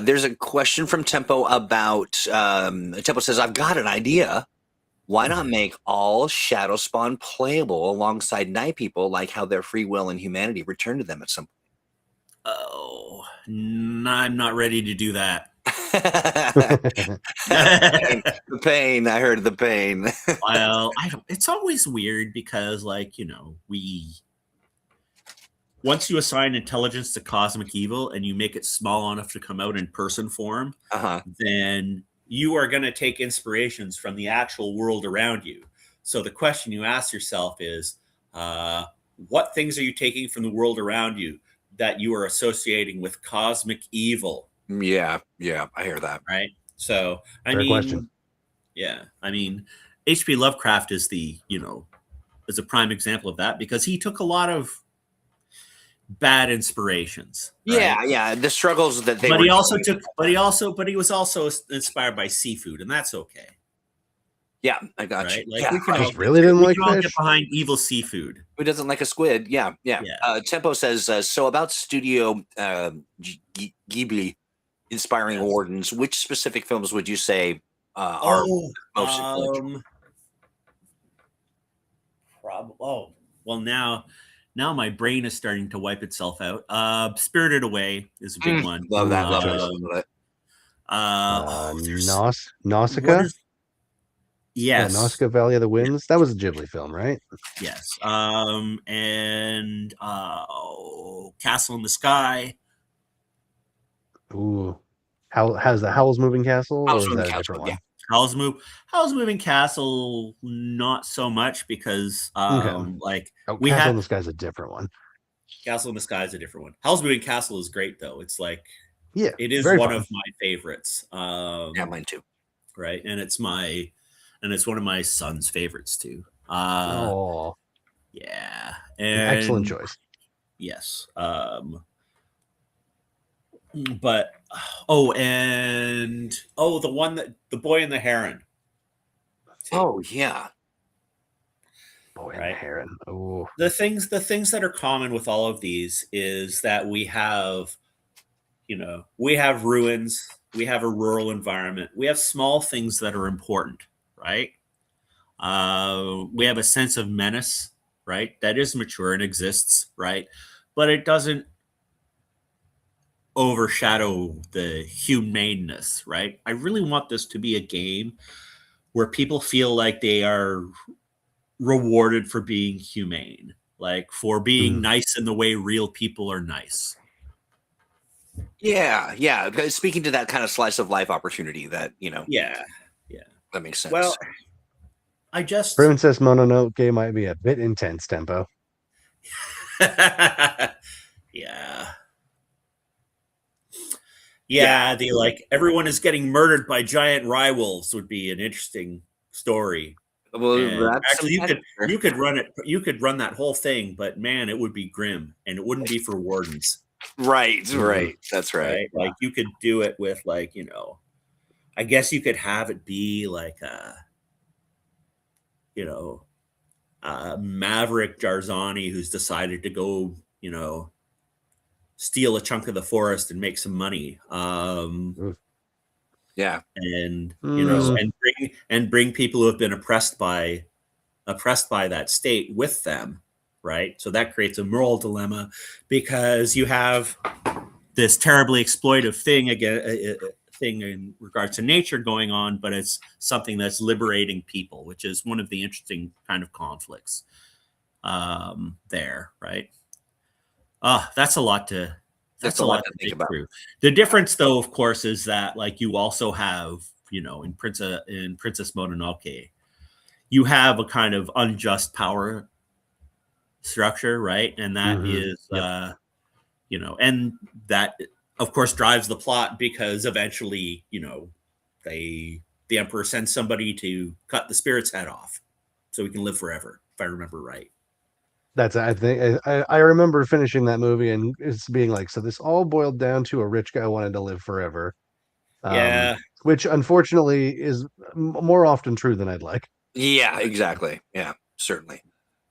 There's a question from Tempo about Tempo says, I've got an idea. Why not make all Shadow Spawn playable alongside Night People, like how their free will and humanity return to them at some point? Oh, I'm not ready to do that. The pain. I heard the pain. Well, it's always weird because, like, once you assign intelligence to cosmic evil and you make it small enough to come out in person form, then you are going to take inspirations from the actual world around you. So the question you ask yourself is, what things are you taking from the world around you that you are associating with cosmic evil? Yeah, I hear that. Right. So, Fair question. Yeah, I mean, H.P. Lovecraft is is a prime example of that because he took a lot of bad inspirations. Right? Yeah, the struggles that they. But he was also inspired by seafood, and that's okay. Yeah, I got right? you. Like yeah, we can all, really didn't like all fish. get behind evil seafood. Who doesn't like a squid? Yeah. Tempo says so about Studio Ghibli inspiring Wardens. Which specific films would you say are most influential? Well, now my brain is starting to wipe itself out. Spirited Away is a big one. Love that. Nausicaa. Yes. Yeah, Nausicaa Valley of the Winds. That was a Ghibli film, right? Yes. And Castle in the Sky. Ooh. How's the Howl's Moving Castle? Or is that a different one? Howl's Moving Castle, not so much because Castle in the Sky is a different one. Castle in the Sky is a different one. Howl's Moving Castle is great though. It's like it is one of my favorites. Mine too. Right, and it's one of my son's favorites too. Yeah, and excellent choice. Yes, but the one that The Boy and the Heron. Oh yeah, Boy and the Heron. Oh, the things that are common with all of these is that we have ruins, we have a rural environment, we have small things that are important, right? We have a sense of menace, right? That is mature and exists, right? But it doesn't overshadow the humaneness, right? I really want this to be a game where people feel like they are rewarded for being humane, like for being nice in the way real people are nice. Yeah. Speaking to that kind of slice of life opportunity that, Yeah. That makes sense. Well, Princess Mononoke might be a bit intense, Tempo. Yeah, everyone is getting murdered by giant rye wolves would be an interesting story. Well, actually, you could run it. You could run that whole thing, but man, it would be grim, and it wouldn't be for Wardens. Right. That's right. Like you could do it with I guess you could have it be like Maverick Jarzani who's decided to go, steal a chunk of the forest and make some money. Yeah. And and bring people who have been oppressed by that state with them, right? So that creates a moral dilemma because you have this terribly exploitive thing in regards to nature going on, but it's something that's liberating people, which is one of the interesting kind of conflicts there, right? That's a lot to think about. The difference, though, of course, is that you also have, in Princess Mononoke, you have a kind of unjust power structure, right? And that is, and that, of course, drives the plot because eventually, the emperor sends somebody to cut the spirit's head off so he can live forever, if I remember right. I think I remember finishing that movie and it's being like, so this all boiled down to a rich guy wanted to live forever. Which unfortunately is more often true than I'd like. Yeah, exactly. Yeah, certainly.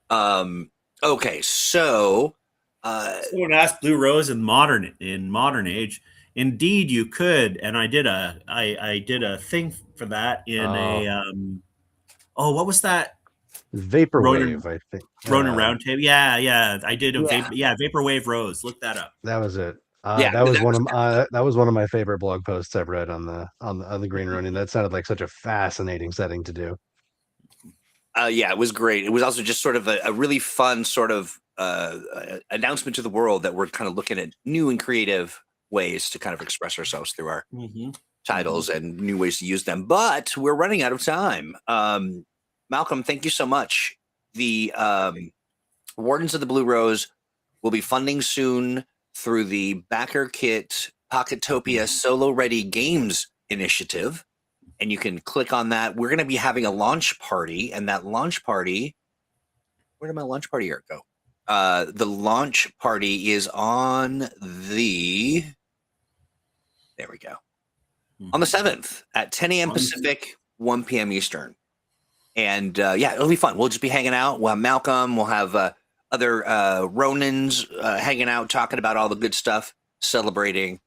Okay, so Someone asked Blue Rose in modern age. Indeed, you could, and I did a thing for that in what was that? Vaporwave, I think. Ronin Roundtable. Yeah. I did Yeah. Vaporwave Rose. Look that up. That was it. Yeah, that was one of my favorite blog posts I've read on the Green Ronin. That sounded like such a fascinating setting to do. Yeah, it was great. It was also just sort of a really fun sort of announcement to the world that we're kind of looking at new and creative ways to kind of express ourselves through our titles and new ways to use them. But we're running out of time. Malcolm, thank you so much. The Wardens of the Blue Rose will be funding soon through the Backerkit Pocketopia Solo Ready Games Initiative. And you can click on that. We're going to be having a launch party, and that launch party, where did my launch party art go? The launch party is on the, there we go, on the 7th at 10 a.m. Pacific, 1 p.m. Eastern. And it'll be fun. We'll just be hanging out. We'll have Malcolm. We'll have other Ronins hanging out, talking about all the good stuff, celebrating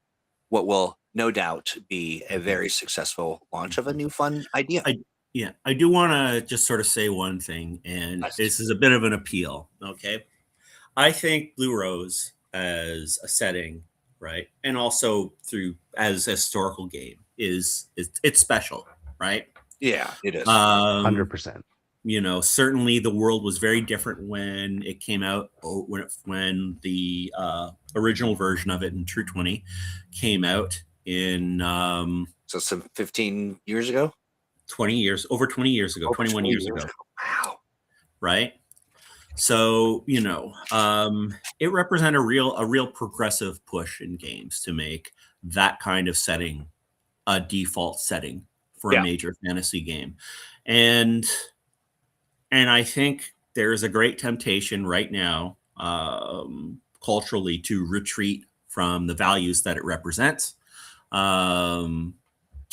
what will no doubt be a very successful launch of a new fun idea. I do want to just sort of say one thing, and this is a bit of an appeal. Okay. I think Blue Rose as a setting, right, and also as a historical game it's special, right? Yeah, it is. 100%. Certainly the world was very different when it came out, when the original version of it in True 20 came out in so some 15 years ago, 20 years ago, 21 years ago. Wow. Right. So, it represented a real progressive push in games to make that kind of setting a default setting for a major fantasy game. And I think there's a great temptation right now, culturally, to retreat from the values that it represents, to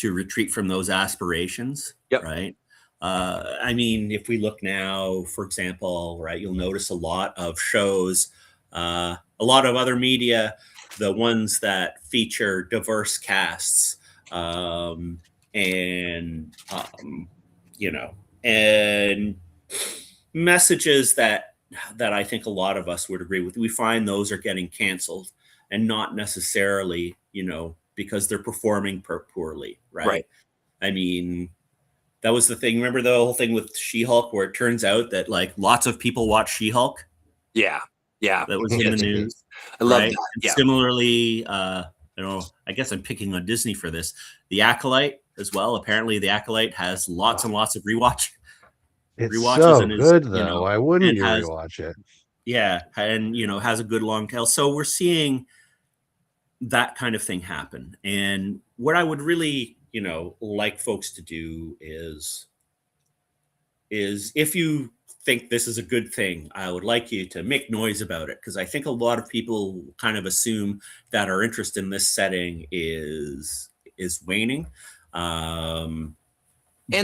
retreat from those aspirations, right? If we look now, for example, right, you'll notice a lot of shows, a lot of other media, the ones that feature diverse casts, and messages that I think a lot of us would agree with. We find those are getting canceled, and not necessarily, because they're performing poorly, right? I mean, that was the thing. Remember the whole thing with She-Hulk, where it turns out that like lots of people watch She-Hulk? Yeah. That was in the news. I love that. Yeah. Similarly, I guess I'm picking on Disney for this. The Acolyte as well. Apparently, The Acolyte has lots and lots of rewatches. It's so good, though. Why wouldn't you rewatch it? Yeah, and has a good long tail. So we're seeing that kind of thing happen. And what I would really, like folks to do is if you think this is a good thing, I would like you to make noise about it, because I think a lot of people kind of assume that our interest in this setting is waning. We're kind of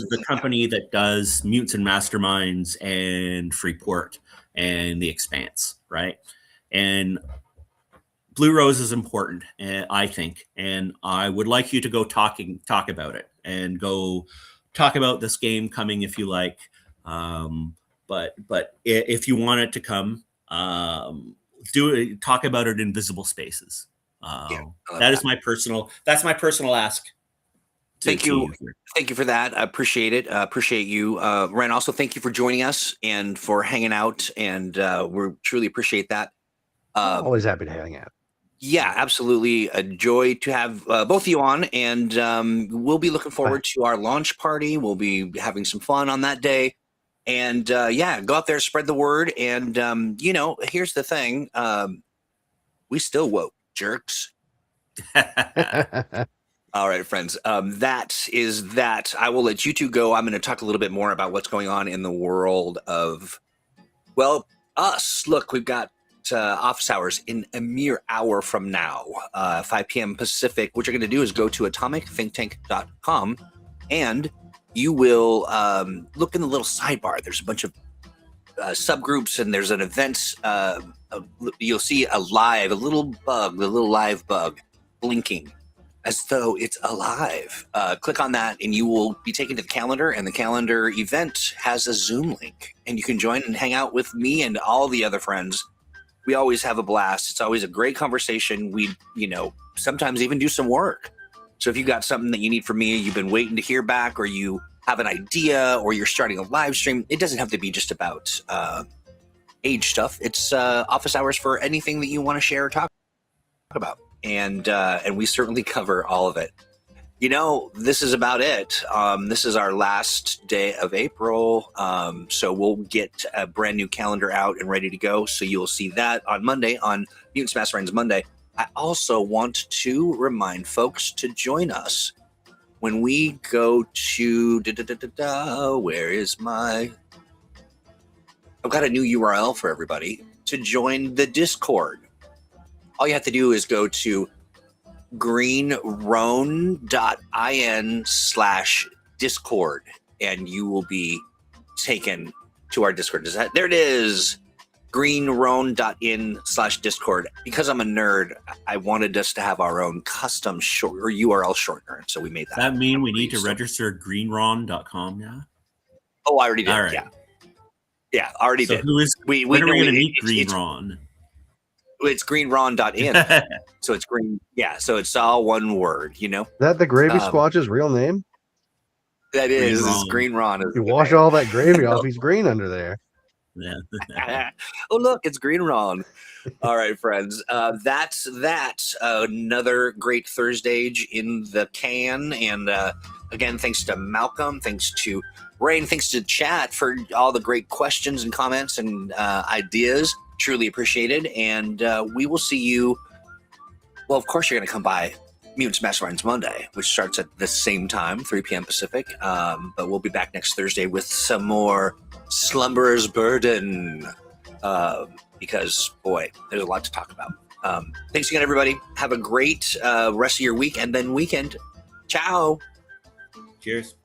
the company that does Mutants and Masterminds and Freeport and The Expanse, right? And Blue Rose is important, I think, and I would like you to go talk about it and go talk about this game coming if you like. But if you want it to come, talk about it in visible spaces. That's my personal ask. Thank you for that. I appreciate it. Appreciate you, Ren. Also, thank you for joining us and for hanging out, and we truly appreciate that. Always happy to hang out. Yeah, absolutely. A joy to have both of you on, and we'll be looking forward to our launch party. We'll be having some fun on that day, and go out there, spread the word, and here's the thing: we still woke, jerks. All right, friends. That is that. I will let you two go. I'm going to talk a little bit more about what's going on in the world of, us. Look, we've got office hours in a mere hour from now, 5 p.m. Pacific. What you're going to do is go to atomicthinktank.com, and you will look in the little sidebar. There's a bunch of subgroups, and there's an events. You'll see a little live bug blinking as though it's alive. Click on that and you will be taken to the calendar, and the calendar event has a Zoom link, and you can join and hang out with me and all the other friends. We always have a blast. It's always a great conversation. We, sometimes even do some work. So if you got something that you need from me, you've been waiting to hear back, or you have an idea, or you're starting a live stream, it doesn't have to be just about age stuff. It's office hours for anything that you want to share or talk about. And we certainly cover all of it. This is about it. This is our last day of April. So we'll get a brand new calendar out and ready to go. So you'll see that on Monday, on Mutants Masterminds Monday. I also want to remind folks to join us when we go to where is my? I've got a new URL for everybody to join the Discord. All you have to do is go to greenroan.in/Discord, and you will be taken to our Discord. There it is. greenroan.in/Discord. Because I'm a nerd, I wanted us to have our own custom URL shortener, so we made that. Does that mean we need to register greenron.com now? Oh, I already did. All right. Yeah, already did. Who is? When are we going to meet Greenron? It's greenron.in. So it's green. Yeah, so it's all one word. That the Gravy Squatch's real name? That is Greenron. You wash all that gravy off. He's green under there. Yeah. Oh, look, it's Greenron. All right, friends. That's that. Another great ThursdAGE in the can. And again, thanks to Malcolm. Thanks to Rain. Thanks to chat for all the great questions and comments and ideas. Truly appreciated. And we will see you. Well, of course, you're going to come by Mutants Masterminds Monday, which starts at the same time, 3 p.m. Pacific. But we'll be back next Thursday with some more Slumberer's Burden, because boy, there's a lot to talk about. Thanks again, everybody. Have a great rest of your week and then weekend. Ciao. Cheers.